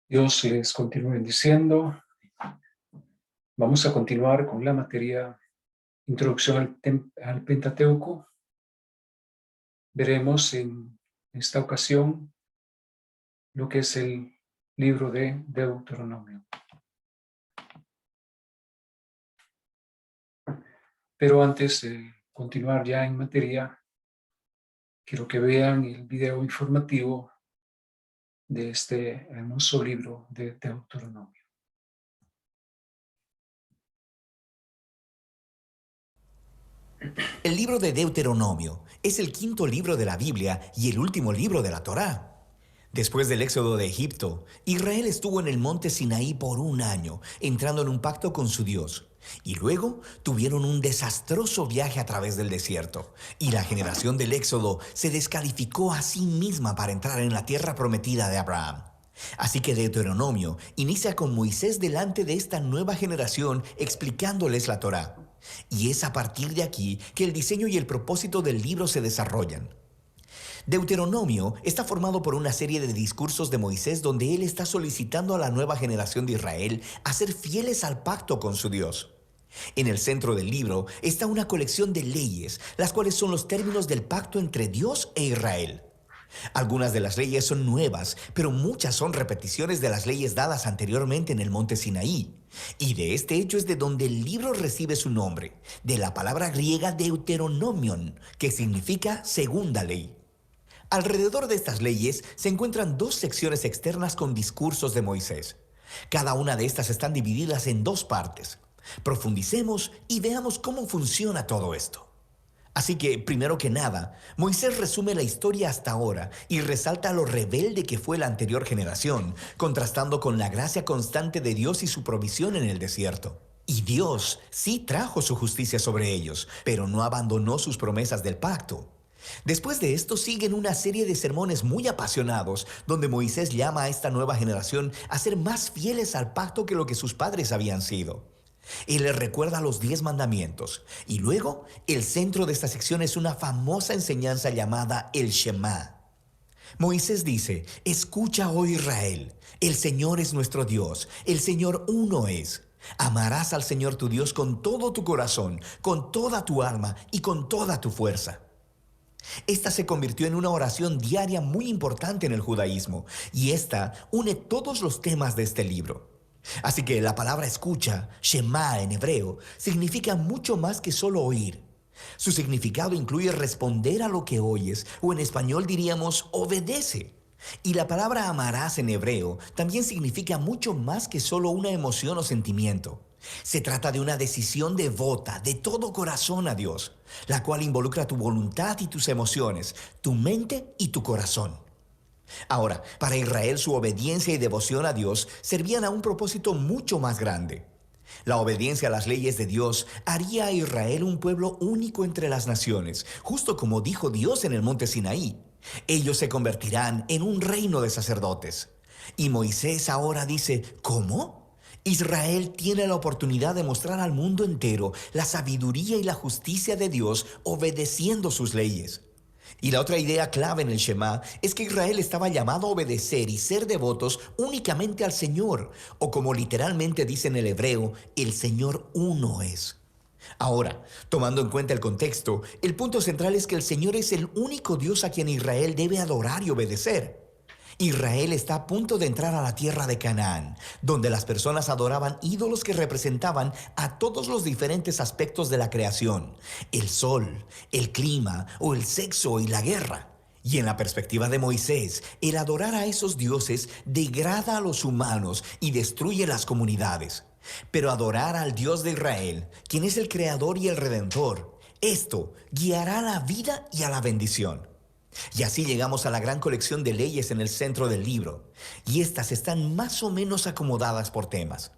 Dios les continúe bendiciendo. Vamos a continuar con la materia Introducción al Pentateuco. Veremos en esta ocasión lo que es el libro de Deuteronomio. Pero antes de continuar ya en materia, quiero que vean el video informativo de este hermoso libro de Deuteronomio. El libro de Deuteronomio es el quinto libro de la Biblia y el último libro de la Torá. Después del éxodo de Egipto, Israel estuvo en el monte Sinaí por un año, entrando en un pacto con su Dios. Y luego tuvieron un desastroso viaje a través del desierto. Y la generación del éxodo se descalificó a sí misma para entrar en la tierra prometida de Abraham. Así que Deuteronomio inicia con Moisés delante de esta nueva generación explicándoles la Torá. Y es a partir de aquí que el diseño y el propósito del libro se desarrollan. Deuteronomio está formado por una serie de discursos de Moisés donde él está solicitando a la nueva generación de Israel a ser fieles al pacto con su Dios. En el centro del libro está una colección de leyes, las cuales son los términos del pacto entre Dios e Israel. Algunas de las leyes son nuevas, pero muchas son repeticiones de las leyes dadas anteriormente en el monte Sinaí. Y de este hecho es de donde el libro recibe su nombre, de la palabra griega Deuteronomion, que significa segunda ley. Alrededor de estas leyes se encuentran dos secciones externas con discursos de Moisés. Cada una de estas están divididas en dos partes. Profundicemos y veamos cómo funciona todo esto. Así que, primero que nada, Moisés resume la historia hasta ahora y resalta lo rebelde que fue la anterior generación, contrastando con la gracia constante de Dios y su provisión en el desierto. Y Dios sí trajo su justicia sobre ellos, pero no abandonó sus promesas del pacto. Después de esto siguen una serie de sermones muy apasionados, donde Moisés llama a esta nueva generación a ser más fieles al pacto que lo que sus padres habían sido. Él les recuerda los 10 mandamientos. Y luego, el centro de esta sección es una famosa enseñanza llamada el Shema. Moisés dice: escucha, oh Israel, el Señor es nuestro Dios, el Señor uno es. Amarás al Señor tu Dios con todo tu corazón, con toda tu alma y con toda tu fuerza. Esta se convirtió en una oración diaria muy importante en el judaísmo, y esta une todos los temas de este libro. Así que la palabra escucha, Shema en hebreo, significa mucho más que solo oír. Su significado incluye responder a lo que oyes, o en español diríamos obedece. Y la palabra amarás en hebreo también significa mucho más que solo una emoción o sentimiento. Se trata de una decisión devota de todo corazón a Dios, la cual involucra tu voluntad y tus emociones, tu mente y tu corazón. Ahora, para Israel su obediencia y devoción a Dios servían a un propósito mucho más grande. La obediencia a las leyes de Dios haría a Israel un pueblo único entre las naciones, justo como dijo Dios en el monte Sinaí. Ellos se convertirán en un reino de sacerdotes. Y Moisés ahora dice: ¿cómo? Israel tiene la oportunidad de mostrar al mundo entero la sabiduría y la justicia de Dios obedeciendo sus leyes. Y la otra idea clave en el Shema es que Israel estaba llamado a obedecer y ser devotos únicamente al Señor, o como literalmente dice en el hebreo, el Señor uno es. Ahora, tomando en cuenta el contexto, el punto central es que el Señor es el único Dios a quien Israel debe adorar y obedecer. Israel está a punto de entrar a la tierra de Canaán, donde las personas adoraban ídolos que representaban a todos los diferentes aspectos de la creación: el sol, el clima o el sexo y la guerra. Y en la perspectiva de Moisés, el adorar a esos dioses degrada a los humanos y destruye las comunidades. Pero adorar al Dios de Israel, quien es el creador y el redentor, esto guiará a la vida y a la bendición. Y así llegamos a la gran colección de leyes en el centro del libro, y estas están más o menos acomodadas por temas.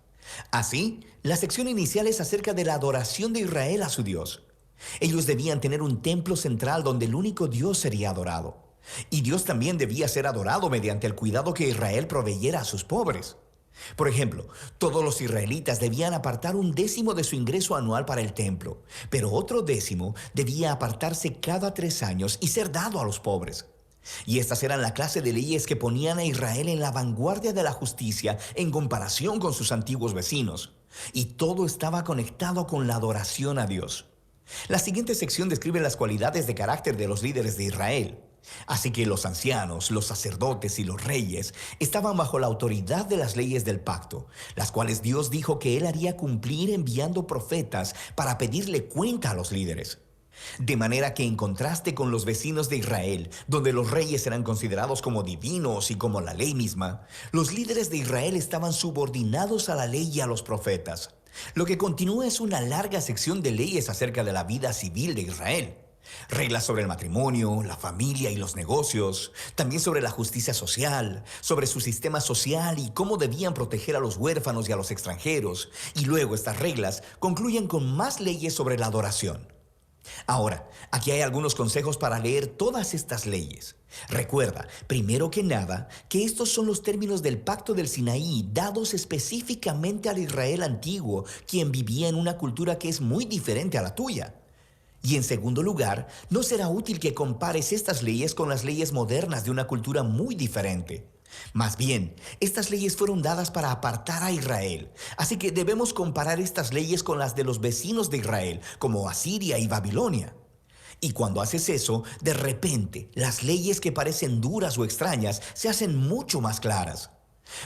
Así, la sección inicial es acerca de la adoración de Israel a su Dios. Ellos debían tener un templo central donde el único Dios sería adorado. Y Dios también debía ser adorado mediante el cuidado que Israel proveyera a sus pobres. Por ejemplo, todos los israelitas debían apartar 1/10 de su ingreso anual para el templo, pero otro 10 debía apartarse cada 3 años y ser dado a los pobres. Y estas eran la clase de leyes que ponían a Israel en la vanguardia de la justicia en comparación con sus antiguos vecinos. Y todo estaba conectado con la adoración a Dios. La siguiente sección describe las cualidades de carácter de los líderes de Israel. Así que los ancianos, los sacerdotes y los reyes estaban bajo la autoridad de las leyes del pacto, las cuales Dios dijo que Él haría cumplir enviando profetas para pedirle cuenta a los líderes. De manera que en contraste con los vecinos de Israel, donde los reyes eran considerados como divinos y como la ley misma, los líderes de Israel estaban subordinados a la ley y a los profetas. Lo que continúa es una larga sección de leyes acerca de la vida civil de Israel. Reglas sobre el matrimonio, la familia y los negocios, también sobre la justicia social, sobre su sistema social y cómo debían proteger a los huérfanos y a los extranjeros. Y luego estas reglas concluyen con más leyes sobre la adoración. Ahora, aquí hay algunos consejos para leer todas estas leyes. Recuerda, primero que nada, que estos son los términos del pacto del Sinaí dados específicamente al Israel antiguo, quien vivía en una cultura que es muy diferente a la tuya. Y en segundo lugar, no será útil que compares estas leyes con las leyes modernas de una cultura muy diferente. Más bien, estas leyes fueron dadas para apartar a Israel. Así que debemos comparar estas leyes con las de los vecinos de Israel, como Asiria y Babilonia. Y cuando haces eso, de repente, las leyes que parecen duras o extrañas se hacen mucho más claras.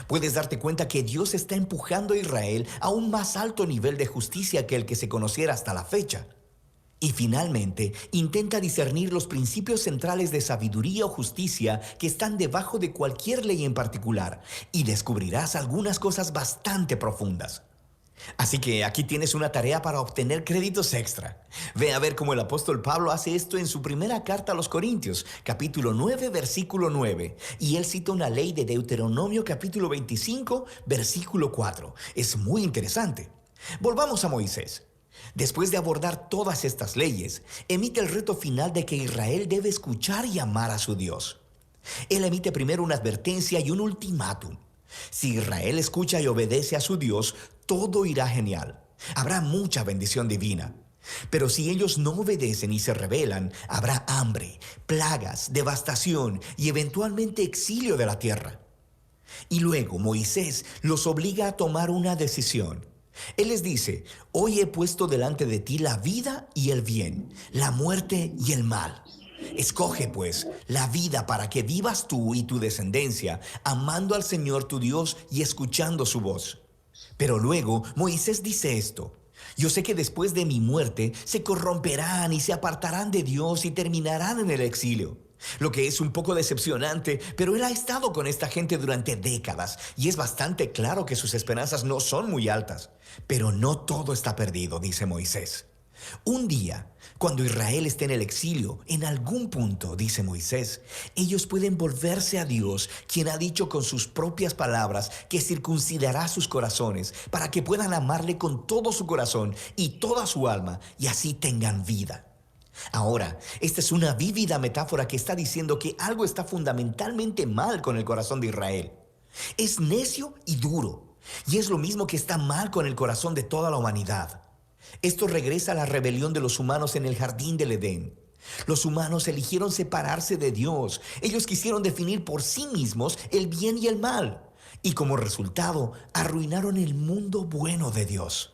Puedes darte cuenta que Dios está empujando a Israel a un más alto nivel de justicia que el que se conociera hasta la fecha. Y finalmente, intenta discernir los principios centrales de sabiduría o justicia que están debajo de cualquier ley en particular, y descubrirás algunas cosas bastante profundas. Así que aquí tienes una tarea para obtener créditos extra. Ve a ver cómo el apóstol Pablo hace esto en su primera carta a los Corintios, capítulo 9, versículo 9. Y él cita una ley de Deuteronomio, capítulo 25, versículo 4. Es muy interesante. Volvamos a Moisés. Después de abordar todas estas leyes, emite el reto final de que Israel debe escuchar y amar a su Dios. Él emite primero una advertencia y un ultimátum. Si Israel escucha y obedece a su Dios, todo irá genial. Habrá mucha bendición divina. Pero si ellos no obedecen y se rebelan, habrá hambre, plagas, devastación y eventualmente exilio de la tierra. Y luego Moisés los obliga a tomar una decisión. Él les dice: hoy he puesto delante de ti la vida y el bien, la muerte y el mal. Escoge pues la vida para que vivas tú y tu descendencia, amando al Señor tu Dios y escuchando su voz. Pero luego Moisés dice esto: yo sé que después de mi muerte se corromperán y se apartarán de Dios y terminarán en el exilio. Lo que es un poco decepcionante, pero él ha estado con esta gente durante décadas y es bastante claro que sus esperanzas no son muy altas. Pero no todo está perdido, dice Moisés. Un día, cuando Israel esté en el exilio, en algún punto, dice Moisés, ellos pueden volverse a Dios, quien ha dicho con sus propias palabras que circuncidará sus corazones para que puedan amarle con todo su corazón y toda su alma y así tengan vida. Ahora, esta es una vívida metáfora que está diciendo que algo está fundamentalmente mal con el corazón de Israel. Es necio y duro, y es lo mismo que está mal con el corazón de toda la humanidad. Esto regresa a la rebelión de los humanos en el jardín del Edén. Los humanos eligieron separarse de Dios. Ellos quisieron definir por sí mismos el bien y el mal, y como resultado arruinaron el mundo bueno de Dios.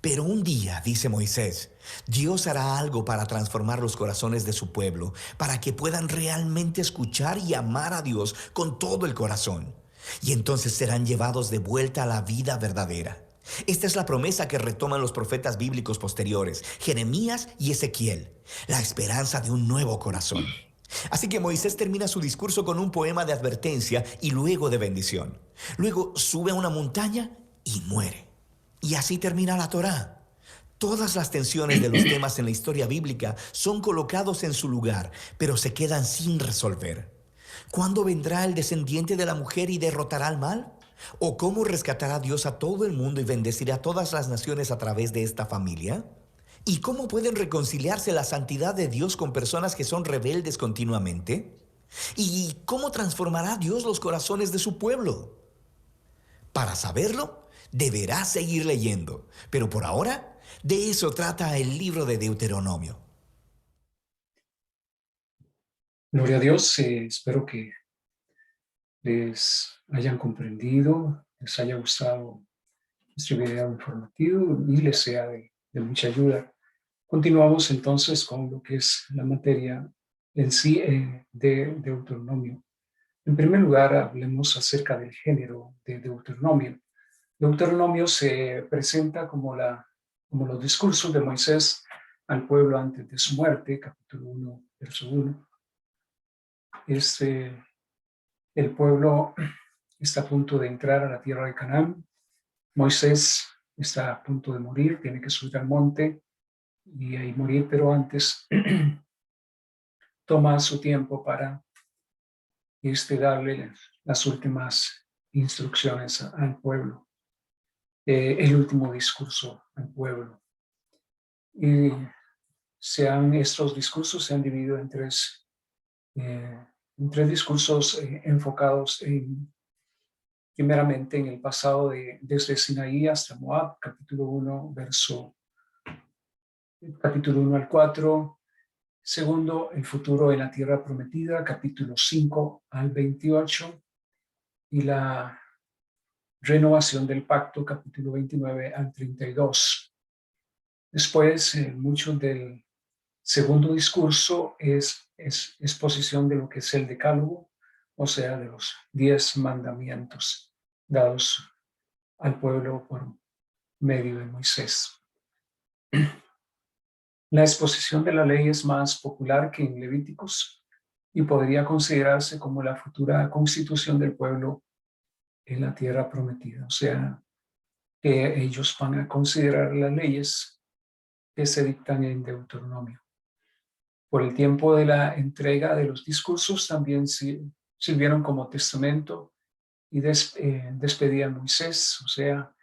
Pero un día, dice Moisés, Dios hará algo para transformar los corazones de su pueblo, para que puedan realmente escuchar y amar a Dios con todo el corazón. Y entonces serán llevados de vuelta a la vida verdadera. Esta es la promesa que retoman los profetas bíblicos posteriores, Jeremías y Ezequiel, la esperanza de un nuevo corazón. Así que Moisés termina su discurso con un poema de advertencia y luego de bendición. Luego sube a una montaña y muere. Y así termina la Torá. Todas las tensiones de los temas en la historia bíblica son colocados en su lugar, pero se quedan sin resolver. ¿Cuándo vendrá el descendiente de la mujer y derrotará al mal? ¿O cómo rescatará Dios a todo el mundo y bendecirá a todas las naciones a través de esta familia? ¿Y cómo pueden reconciliarse la santidad de Dios con personas que son rebeldes continuamente? ¿Y cómo transformará Dios los corazones de su pueblo? Para saberlo, deberás seguir leyendo. Pero por ahora, de eso trata el libro de Deuteronomio. Gloria a Dios, espero que les hayan comprendido, les haya gustado este video informativo y les sea de mucha ayuda. Continuamos entonces con lo que es la materia en sí de Deuteronomio. En primer lugar, hablemos acerca del género de Deuteronomio. Deuteronomio se presenta como los discursos de Moisés al pueblo antes de su muerte, capítulo 1, verso 1. El pueblo está a punto de entrar a la tierra de Canaán. Moisés está a punto de morir, tiene que subir al monte y ahí morir, pero antes toma su tiempo para darle las últimas instrucciones al pueblo, el último discurso al pueblo. Y estos discursos se han dividido en tres discursos enfocados primeramente en el pasado desde Sinaí hasta Moab, capítulo 1 al 4. Segundo, el futuro en la tierra prometida, capítulo 5 al 28. Y la renovación del pacto, capítulo 29 al 32. Después, mucho del segundo discurso es exposición de lo que es el decálogo, o sea, de los 10 mandamientos dados al pueblo por medio de Moisés. La exposición de la ley es más popular que en Levíticos y podría considerarse como la futura constitución del pueblo en la tierra prometida. O sea, que ellos van a considerar las leyes que se dictan en Deuteronomio. Por el tiempo de la entrega de los discursos también sirvieron como testamento y despedían a Moisés. O sea,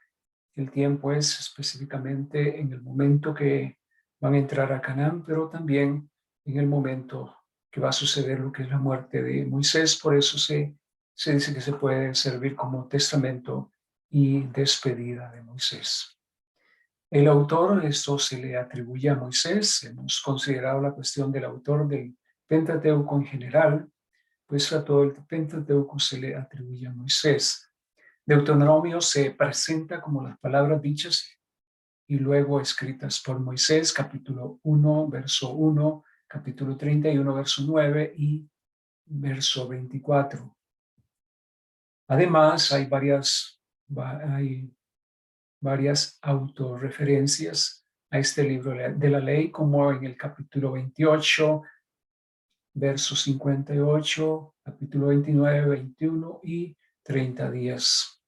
el tiempo es específicamente en el momento que van a entrar a Canaán, pero también en el momento que va a suceder lo que es la muerte de Moisés. Por eso se dice que se puede servir como testamento y despedida de Moisés. El autor, esto se le atribuye a Moisés. Hemos considerado la cuestión del autor del Pentateuco en general, pues a todo el Pentateuco se le atribuye a Moisés. Deuteronomio se presenta como las palabras dichas y luego escritas por Moisés, capítulo 1, verso 1, capítulo 31, verso 9 y verso 24. Además, hay varias autorreferencias a este libro de la ley, como en el capítulo 28, verso 58, capítulo 29, 21 y 30 días.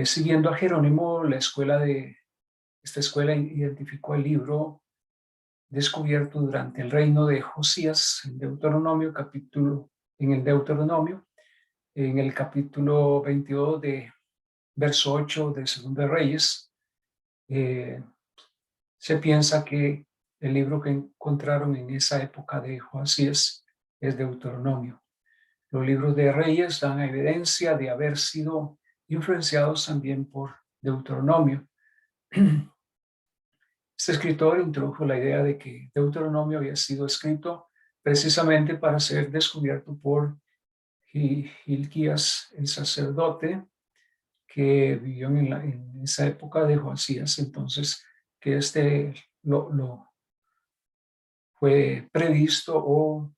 Siguiendo a Jerónimo, esta escuela identificó el libro descubierto durante el reino de Josías en en el capítulo 22 de verso 8 de Segunda de Reyes. Se piensa que el libro que encontraron en esa época de Josías es Deuteronomio. Los libros de Reyes dan evidencia de haber sido influenciados también por Deuteronomio. Este escritor introdujo la idea de que Deuteronomio había sido escrito precisamente para ser descubierto por Hilquías, el sacerdote, que vivió en esa época de Josías. Entonces, que lo fue previsto o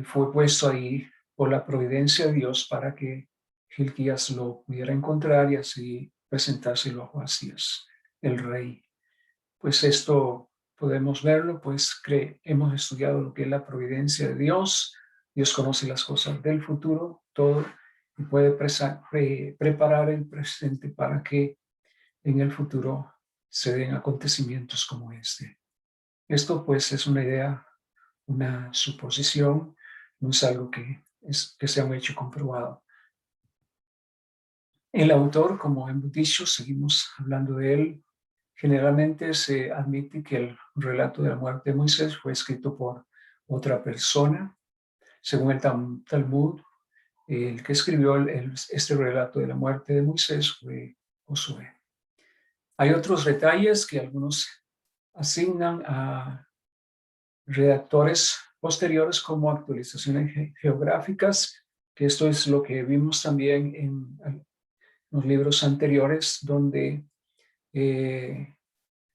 fue puesto ahí por la providencia de Dios para que Hilquías lo pudiera encontrar y así presentárselo a Josías, el rey. Pues esto podemos verlo, pues hemos estudiado lo que es la providencia de Dios. Dios conoce las cosas del futuro, todo, y puede preparar el presente para que en el futuro se den acontecimientos como este. Esto pues es una idea, una suposición, no es algo que sea un hecho comprobado. El autor, como hemos dicho, seguimos hablando de él. Generalmente se admite que el relato de la muerte de Moisés fue escrito por otra persona. Según el Talmud, el que escribió este relato de la muerte de Moisés fue Josué. Hay otros detalles que algunos asignan a redactores posteriores como actualizaciones geográficas, que esto es lo que vimos también en los libros anteriores, donde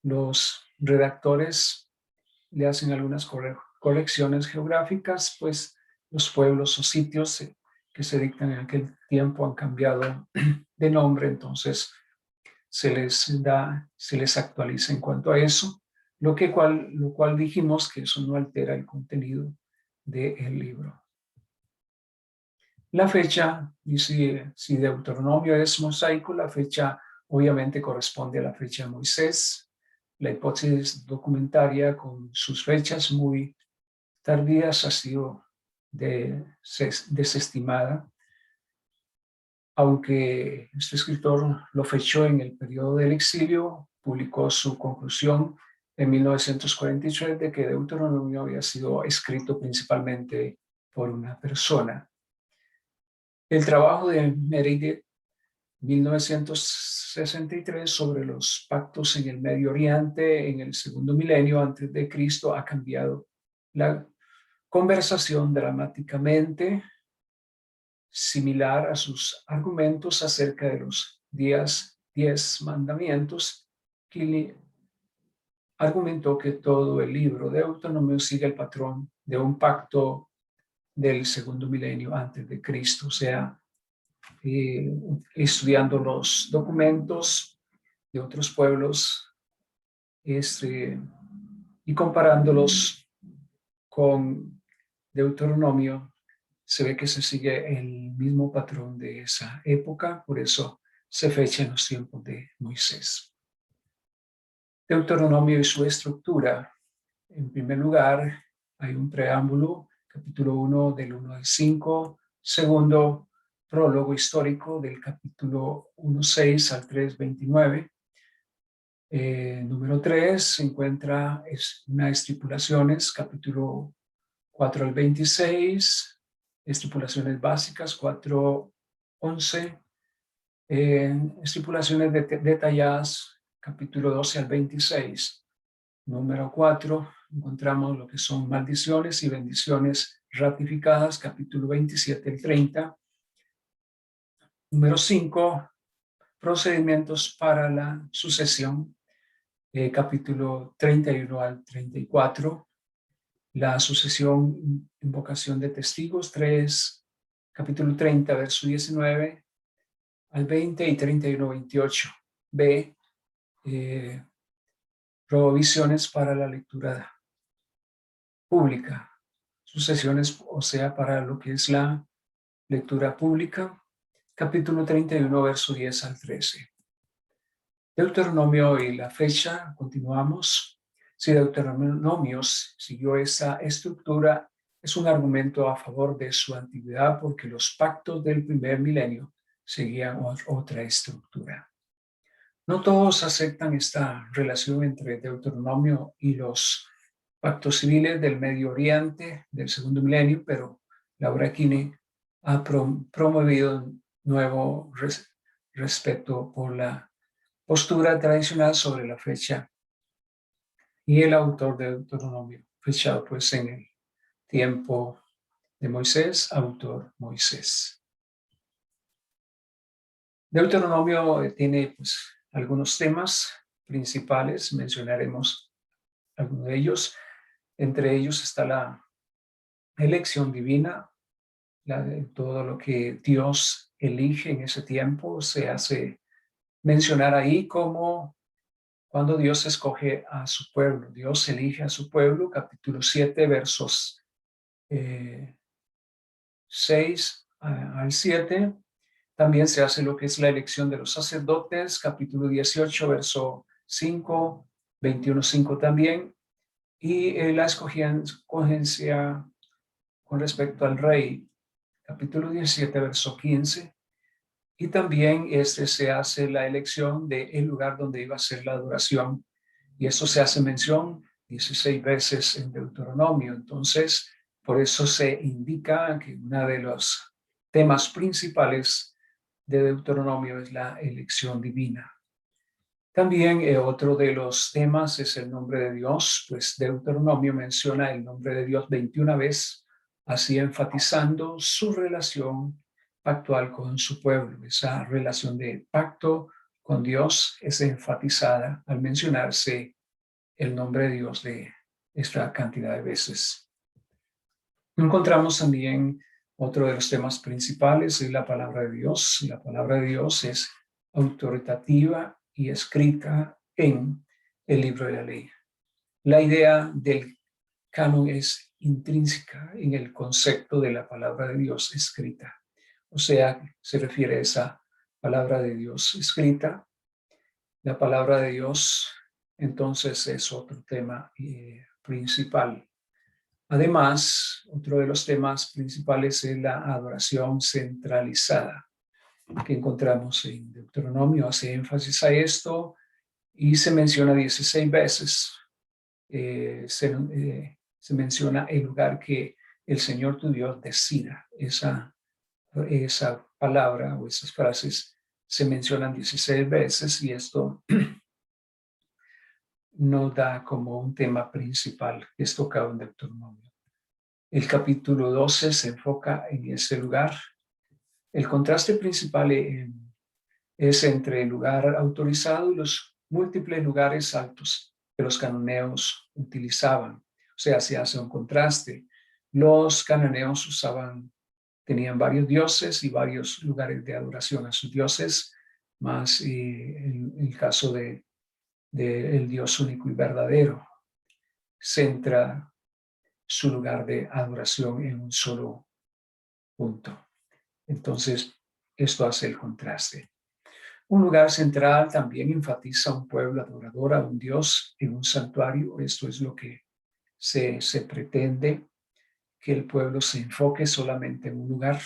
los redactores le hacen algunas colecciones geográficas, pues los pueblos o sitios que se dictan en aquel tiempo han cambiado de nombre, entonces se les actualiza en cuanto a eso, lo cual dijimos que eso no altera el contenido del libro. La fecha, y si Deuteronomio es mosaico, la fecha obviamente corresponde a la fecha de Moisés. La hipótesis documentaria con sus fechas muy tardías ha sido desestimada, aunque este escritor lo fechó en el periodo del exilio, publicó su conclusión en 1943 de que Deuteronomio había sido escrito principalmente por una persona. El trabajo de Meredith, 1963, sobre los pactos en el Medio Oriente en el segundo milenio antes de Cristo ha cambiado la conversación dramáticamente, similar a sus argumentos acerca de los 10 mandamientos, que argumentó que todo el libro de Deuteronomio sigue el patrón de un pacto del segundo milenio antes de Cristo, o sea, estudiando los documentos de otros pueblos y comparándolos con Deuteronomio, se ve que se sigue el mismo patrón de esa época, por eso se fecha en los tiempos de Moisés. Deuteronomio y su estructura. En primer lugar, hay un preámbulo, capítulo 1 del 1 al 5, segundo, prólogo histórico del capítulo 1:6 al 3:29. Número 3 se encuentra unas estipulaciones, capítulo 4 al 26, estipulaciones básicas, 4:11, estipulaciones detalladas, capítulo 12 al 26. Número 4, encontramos lo que son maldiciones y bendiciones ratificadas, capítulo 27 al 30. Número 5, procedimientos para la sucesión, capítulo 31 al 34. La sucesión, invocación de testigos, capítulo 30, verso 19 al 20 y 31, 28. B, provisiones para la lectura pública, sucesiones, o sea, para lo que es la lectura pública, capítulo 31, verso 10 al 13. Deuteronomio y la fecha, continuamos. Si Deuteronomio siguió esa estructura, es un argumento a favor de su antigüedad porque los pactos del primer milenio seguían otra estructura. No todos aceptan esta relación entre Deuteronomio y los pactos civiles del Medio Oriente del segundo milenio, pero Laura Kine ha promovido un nuevo respeto por la postura tradicional sobre la fecha y el autor de Deuteronomio, fechado pues en el tiempo de Moisés, autor Moisés. Deuteronomio tiene pues algunos temas principales, mencionaremos algunos de ellos. Entre ellos está la elección divina, todo lo que Dios elige en ese tiempo se hace mencionar ahí como cuando Dios escoge a su pueblo. Dios elige a su pueblo, capítulo 7, versos 6 al 7. También se hace lo que es la elección de los sacerdotes, capítulo 18, verso 5, 21:5 también. Y la escogencia con respecto al rey, capítulo 17, verso 15. Y también se hace la elección del lugar donde iba a ser la adoración. Y eso se hace mención 16 veces en Deuteronomio. Entonces, por eso se indica que uno de los temas principales de Deuteronomio es la elección divina. También otro de los temas es el nombre de Dios, pues Deuteronomio menciona el nombre de Dios 21 veces, así enfatizando su relación pactual con su pueblo. Esa relación de pacto con Dios es enfatizada al mencionarse el nombre de Dios de esta cantidad de veces. Encontramos también otro de los temas principales, es la palabra de Dios. La palabra de Dios es autoritativa y escrita en el libro de la ley. La idea del canon es intrínseca en el concepto de la palabra de Dios escrita. O sea, se refiere a esa palabra de Dios escrita. La palabra de Dios, entonces, es otro tema principal. Además, otro de los temas principales es la adoración centralizada, que encontramos en Deuteronomio. Hace énfasis a esto y se menciona 16 veces. Se menciona el lugar que el Señor tu Dios decida. Esa palabra o esas frases se mencionan 16 veces y esto nos da como un tema principal que es tocado en Deuteronomio. El capítulo 12 se enfoca en ese lugar. El contraste principal es entre el lugar autorizado y los múltiples lugares altos que los cananeos utilizaban. O sea, se hace un contraste. Los cananeos tenían varios dioses y varios lugares de adoración a sus dioses, más en el caso del Dios único y verdadero, centra su lugar de adoración en un solo punto. Entonces, esto hace el contraste. Un lugar central también enfatiza un pueblo adorador a un Dios en un santuario. Esto es lo que se pretende, que el pueblo se enfoque solamente en un lugar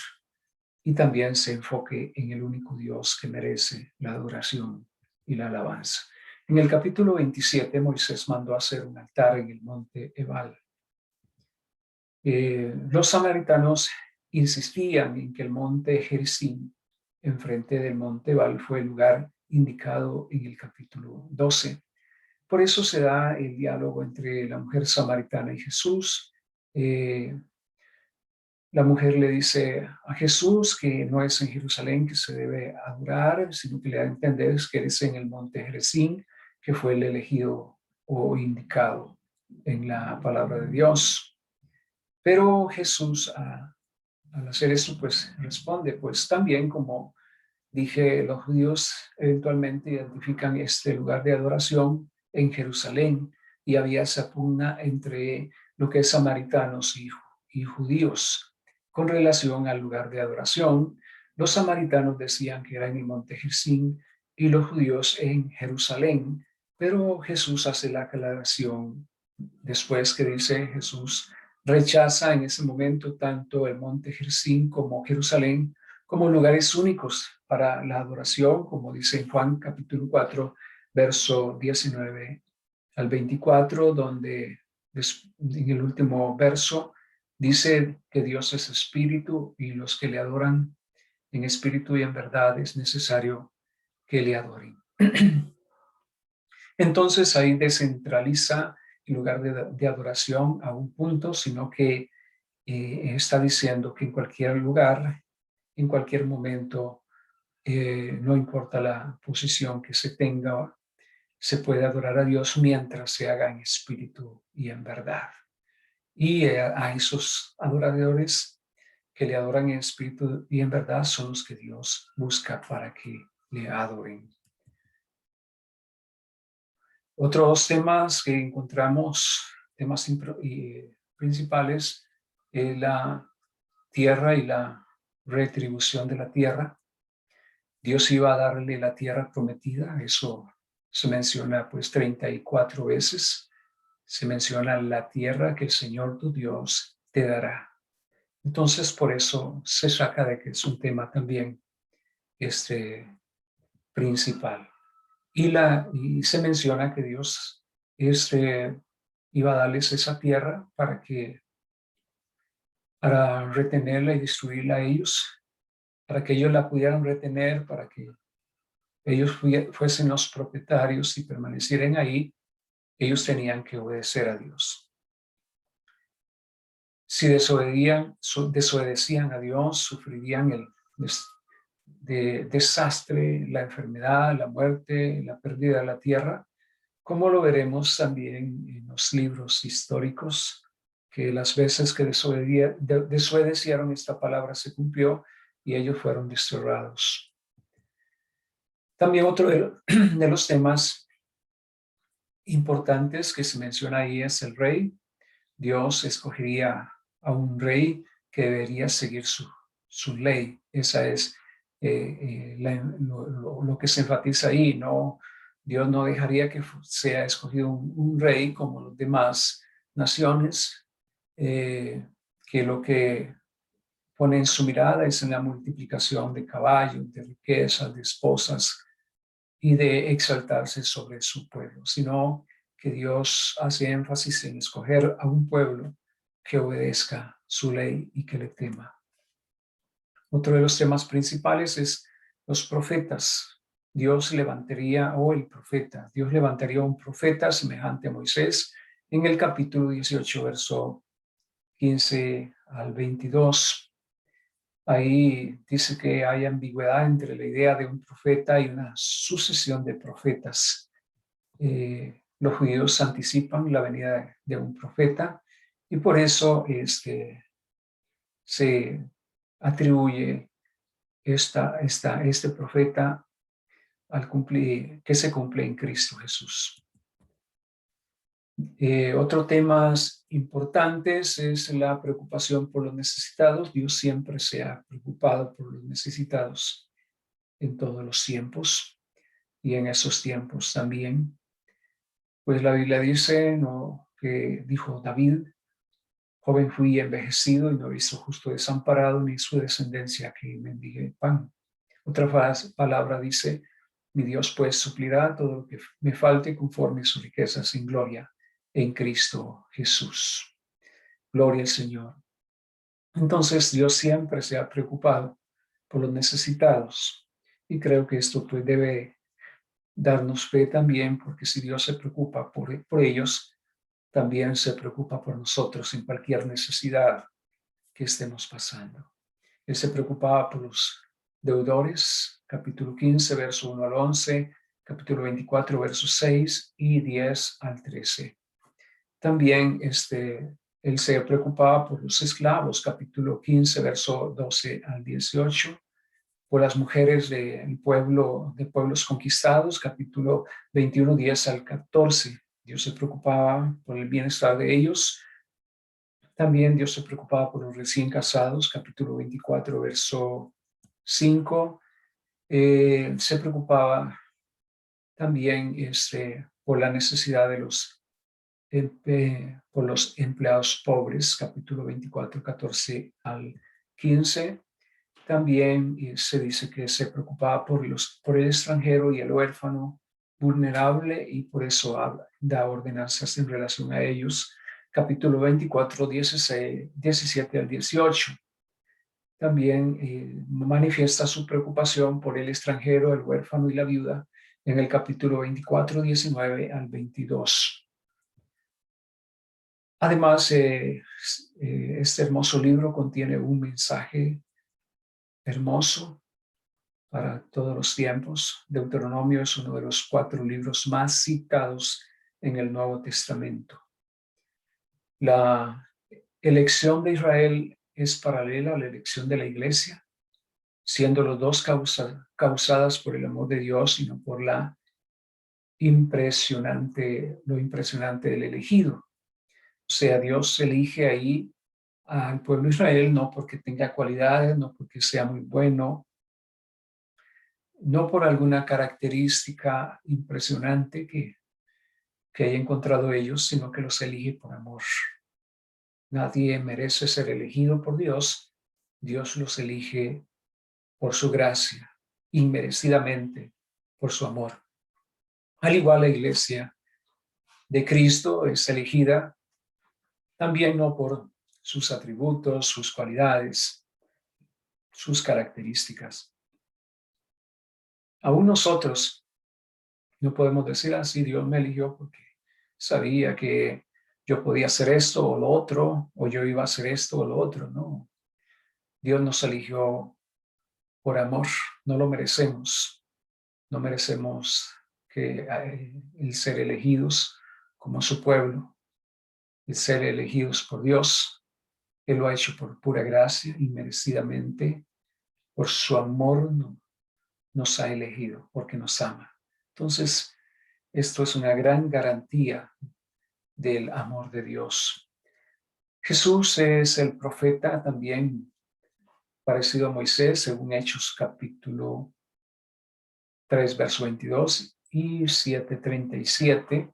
y también se enfoque en el único Dios que merece la adoración y la alabanza. En el capítulo 27, Moisés mandó hacer un altar en el monte Ebal. Los samaritanos insistían en que el monte Gerizim, enfrente del monte Ebal, fue el lugar indicado en el capítulo 12. Por eso se da el diálogo entre la mujer samaritana y Jesús. La mujer le dice a Jesús que no es en Jerusalén que se debe adorar, sino que le da a entender que es en el monte Gerizim, que fue el elegido o indicado en la palabra de Dios. Pero Jesús, al hacer eso, pues responde, pues también como dije, los judíos eventualmente identifican este lugar de adoración en Jerusalén y había esa pugna entre lo que es samaritanos y judíos con relación al lugar de adoración. Los samaritanos decían que era en el monte Gerizim y los judíos en Jerusalén, pero Jesús hace la aclaración después que dice Jesús rechaza en ese momento tanto el monte Gerizim como Jerusalén como lugares únicos para la adoración, como dice en Juan capítulo 4, verso 19 al 24, donde en el último verso dice que Dios es espíritu y los que le adoran en espíritu y en verdad es necesario que le adoren. Entonces ahí descentraliza el lugar de adoración a un punto, sino que está diciendo que en cualquier lugar, en cualquier momento, no importa la posición que se tenga, se puede adorar a Dios mientras se haga en espíritu y en verdad. Y a esos adoradores que le adoran en espíritu y en verdad son los que Dios busca para que le adoren. Otros temas que encontramos, temas principales, la tierra y la retribución de la tierra. Dios iba a darle la tierra prometida, eso se menciona pues 34 veces. Se menciona la tierra que el Señor tu Dios te dará. Entonces por eso se saca de que es un tema también principal. Y se menciona que Dios iba a darles esa tierra para retenerla y destruirla a ellos, para que ellos la pudieran retener, para que ellos fuesen los propietarios y permanecieran ahí, ellos tenían que obedecer a Dios. Si desobedecían a Dios, sufrirían el desastre, la enfermedad, la muerte, la pérdida de la tierra, como lo veremos también en los libros históricos, que las veces que desobedecieron esta palabra se cumplió y ellos fueron desterrados. También otro de los temas importantes que se menciona ahí es el rey. Dios escogería a un rey que debería seguir su ley. Esa es lo que se enfatiza ahí. No, Dios no dejaría que sea escogido un rey como las demás naciones, que lo que pone en su mirada es en la multiplicación de caballos, de riquezas, de esposas y de exaltarse sobre su pueblo, sino que Dios hace énfasis en escoger a un pueblo que obedezca su ley y que le tema. Otro de los temas principales es los profetas. Dios levantaría un profeta semejante a Moisés en el capítulo 18, verso 15 al 22. Ahí dice que hay ambigüedad entre la idea de un profeta y una sucesión de profetas. Los judíos anticipan la venida de un profeta y por eso se atribuye este profeta que se cumple en Cristo Jesús. Otro temas importantes es la preocupación por los necesitados. Dios siempre se ha preocupado por los necesitados en todos los tiempos y en esos tiempos también. Pues la Biblia dice, ¿no?, que dijo David: joven fui envejecido y no he visto justo desamparado ni su descendencia que mendigue pan. Otra palabra dice: mi Dios pues suplirá todo lo que me falte conforme a sus riquezas en gloria en Cristo Jesús. Gloria al Señor. Entonces Dios siempre se ha preocupado por los necesitados y creo que esto pues debe darnos fe también, porque si Dios se preocupa por ellos, también se preocupa por nosotros en cualquier necesidad que estemos pasando. Él se preocupaba por los deudores, capítulo 15, verso 1 al 11, capítulo 24, versos 6 y 10 al 13. También él se preocupaba por los esclavos, capítulo 15, verso 12 al 18, por las mujeres de pueblos conquistados, capítulo 21, 10 al 14. Dios se preocupaba por el bienestar de ellos. También Dios se preocupaba por los recién casados, capítulo 24, verso 5. Se preocupaba también por la necesidad de por los empleados pobres, capítulo 24, 14 al 15. También se dice que se preocupaba por el extranjero y el huérfano vulnerable y por eso da ordenanzas en relación a ellos. Capítulo 24, 17 al 18. También manifiesta su preocupación por el extranjero, el huérfano y la viuda en el capítulo 24, 19 al 22. Además, este hermoso libro contiene un mensaje hermoso para todos los tiempos. Deuteronomio es uno de los 4 libros más citados en el Nuevo Testamento. La elección de Israel es paralela a la elección de la iglesia, siendo los dos causadas por el amor de Dios y no por lo impresionante del elegido. O sea, Dios elige ahí al pueblo de Israel no porque tenga cualidades, no porque sea muy bueno, no por alguna característica impresionante que haya encontrado ellos, sino que los elige por amor. Nadie merece ser elegido por Dios. Dios los elige por su gracia, inmerecidamente, por su amor. Al igual, la iglesia de Cristo es elegida también no por sus atributos, sus cualidades, sus características, Aún nosotros no podemos decir así, Dios me eligió porque sabía que yo podía hacer esto o lo otro, o yo iba a hacer esto o lo otro. No, Dios nos eligió por amor, no lo merecemos. No merecemos que el ser elegidos como su pueblo, el ser elegidos por Dios. Él lo ha hecho por pura gracia y merecidamente. Por su amor nos ha elegido, porque nos ama. Entonces, esto es una gran garantía del amor de Dios. Jesús es el profeta también parecido a Moisés, según Hechos capítulo 3, verso 22 y 7:37.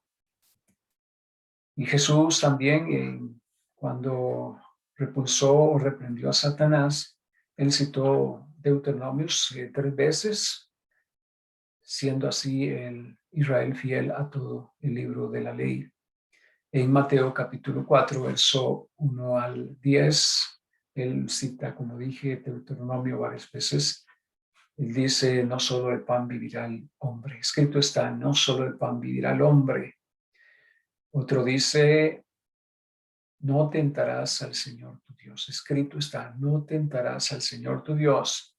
Y Jesús también, cuando repulsó o reprendió a Satanás, él citó Deuteronomios 3 veces, siendo así el Israel fiel a todo el libro de la ley. En Mateo capítulo 4, verso 1 al 10, él cita, como dije, Deuteronomio varias veces. Él dice, no solo el pan vivirá el hombre. Escrito está, no solo el pan vivirá el hombre. Otro dice, no tentarás al Señor tu Dios. Escrito está, no tentarás al Señor tu Dios.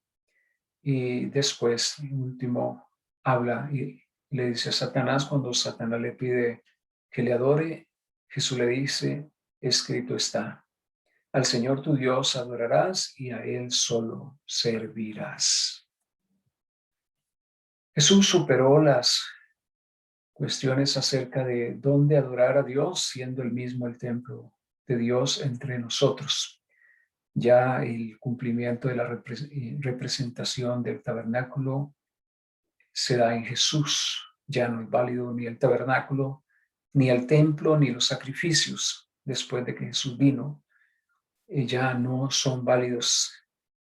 Y después, en último, habla y le dice a Satanás, cuando Satanás le pide que le adore, Jesús le dice, escrito está, al Señor tu Dios adorarás y a Él solo servirás. Jesús superó las cuestiones acerca de dónde adorar a Dios, siendo el mismo el templo de Dios entre nosotros. Ya el cumplimiento de la representación del tabernáculo se da en Jesús. Ya no es válido ni el tabernáculo, ni el templo, ni los sacrificios. Después de que Jesús vino, ya no son válidos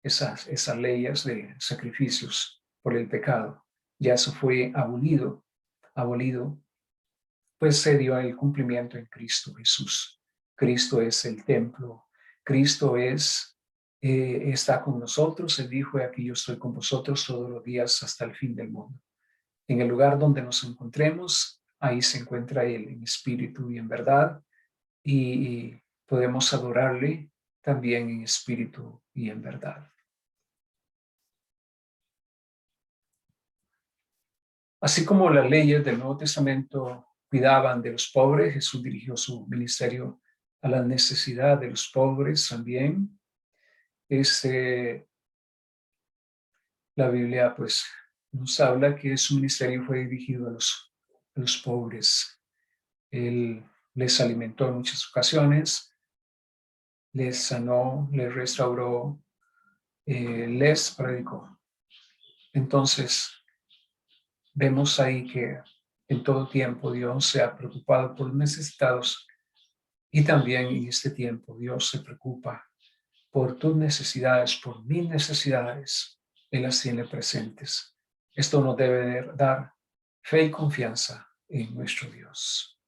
esas leyes de sacrificios por el pecado. Ya eso fue abolido, pues se dio el cumplimiento en Cristo Jesús. Cristo es el templo. Cristo está con nosotros. Él dijo, aquí yo estoy con vosotros todos los días hasta el fin del mundo. En el lugar donde nos encontremos, ahí se encuentra Él en espíritu y en verdad, y podemos adorarle también en espíritu y en verdad. Así como las leyes del Nuevo Testamento cuidaban de los pobres, Jesús dirigió su ministerio a la necesidad de los pobres también. La Biblia pues nos habla que su ministerio fue dirigido a los pobres. Él les alimentó en muchas ocasiones, les sanó, les restauró, les predicó. Entonces, vemos ahí que en todo tiempo Dios se ha preocupado por los necesitados y también en este tiempo Dios se preocupa por tus necesidades, por mis necesidades. Él las tiene presentes. Esto nos debe dar fe y confianza en nuestro Dios.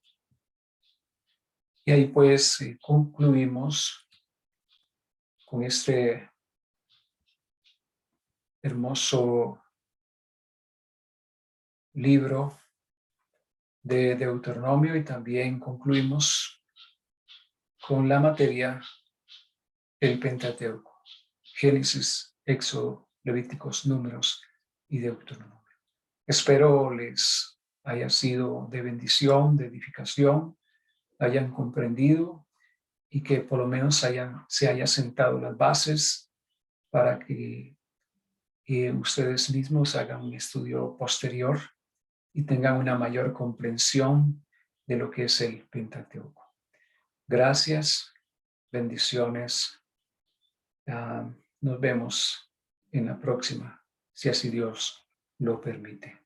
Y ahí pues concluimos con este hermoso libro de Deuteronomio y también concluimos con la materia del Pentateuco, Génesis, Éxodo, Levíticos, Números y Deuteronomio. Espero les haya sido de bendición, de edificación, hayan comprendido y que por lo menos se haya sentado las bases para que ustedes mismos hagan un estudio posterior y tengan una mayor comprensión de lo que es el Pentateuco. Gracias, bendiciones. Nos vemos en la próxima, si así Dios lo permite.